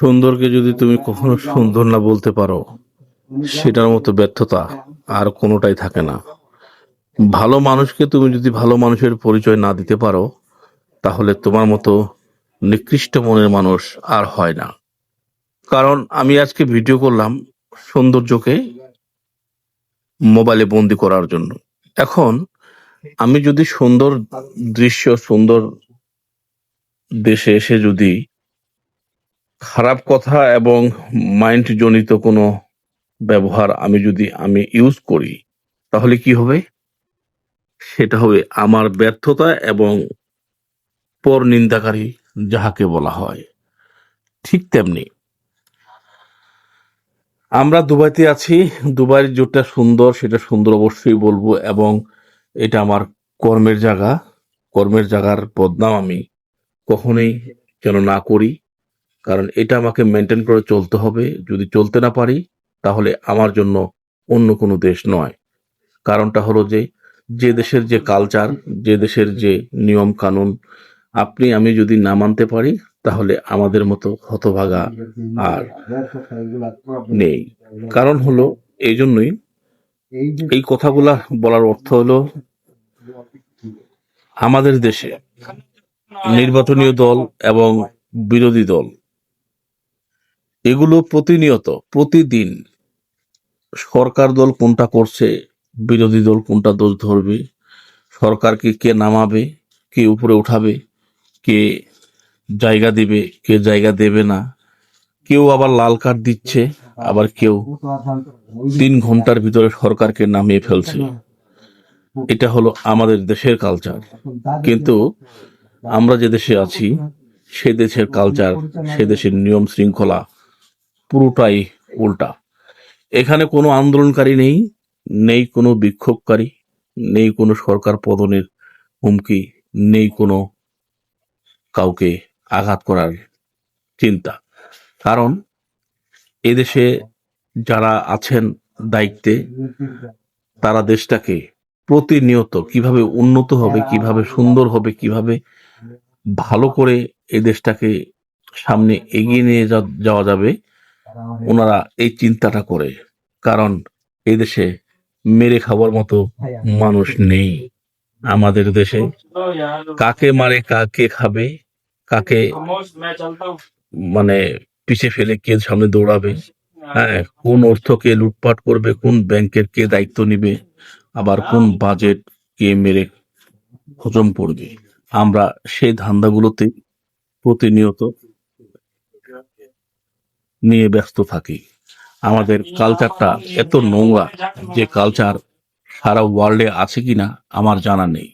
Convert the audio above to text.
সুন্দরকে যদি তুমি কখনো সুন্দর না বলতে পারো, সেটার মতো ব্যর্থতা আর কোনোটাই থাকে না। ভালো মানুষকে তুমি যদি ভালো মানুষের পরিচয় না দিতে পারো, তাহলে তোমার মতো নিকৃষ্ট মনের মানুষ আর হয় না। কারণ আমি আজকে ভিডিও করলাম সৌন্দর্যকে মোবাইলে বন্দি করার জন্য। এখন আমি যদি সুন্দর দৃশ্য, সুন্দর দেশে এসে যদি খারাপ কথা এবং মাইন্ড জনিত কোনো ব্যবহার আমি ইউজ করি, তাহলে কি হবে? সেটা হবে আমার ব্যর্থতা এবং পর নিন্দাকারী, যাহাকে বলা হয়। ঠিক তেমনি আমরা দুবাইতে আছি। দুবাইয়ের যেটা সুন্দর সেটা সুন্দর অবশ্যই বলবো, এবং এটা আমার কর্মের জায়গা। কর্মের জায়গার বদনাম আমি কখনোই যেন না করি, কারণ এটা আমাকে মেনটেন করে চলতে হবে। যদি চলতে না পারি, তাহলে আমার জন্য অন্য কোনো দেশ নয়। কারণটা হলো যে, যে দেশের যে কালচার, যে দেশের যে নিয়ম কানুন আপনি আমি যদি না মানতে পারি, তাহলে আমাদের মতো হতভাগা আর নেই। কারণ হলো এই জন্যই, এই কথাগুলা বলার অর্থ হলো, আমাদের দেশে নির্বাচনীয় দল এবং বিরোধী দল, এগুলো প্রতিনিয়ত প্রতিদিন সরকার দল কোনটা করছে, বিরোধী দল কোনটা দোষ ধরবে, সরকারকে কে নামাবে, কে উপরে উঠাবে, কে জায়গা দিবে, কে জায়গা দেবে না, কেউ আবার লাল কার্ড দিচ্ছে, আবার কেউ 3 ঘন্টার ভিতরে সরকারকে নামিয়ে ফেলছে। এটা হলো আমাদের দেশের কালচার। কিন্তু আমরা যে দেশে আছি, সে দেশের কালচার, সে দেশের নিয়ম শৃঙ্খলা পুরোটাই উল্টা। এখানে কোনো আন্দোলনকারী নেই, নেই কোনো বিক্ষোভকারী, নেই কোনো সরকার পতনের হুমকি, নেই কোনো কাউকে আঘাত করার চিন্তা। কারণ এদেশে যারা আছেন দায়িত্বে, তারা দেশটাকে প্রতিনিয়ত কিভাবে উন্নত হবে, কিভাবে সুন্দর হবে, কিভাবে ভালো করে এই দেশটাকে সামনে এগিয়ে নিয়ে যাওয়া যাবে, ওনারা এই চিন্তাটা করে। কারণ এই দেশে মেরে খাবার মতো মানুষ নেই। আমাদের দেশে কাকে মারে, কাকে খাবে, কাকে মানে পিছে ফেলে কে সামনে দৌড়াবে, হ্যাঁ, কোন অর্থকে লুটপাট করবে, কোন ব্যাংকের কে দায়িত্ব নিবে, আবার কোন বাজেট কে মেরে হজম করবে, আমরা সেই ধান্দাগুলোতে প্রতিনিয়ত নিয়ে ব্যস্ত থাকি। আমাদের কালচারটা এত নোংরা, যে কালচার সারা ওয়ার্ল্ডে আছে কিনা আমার জানা নেই।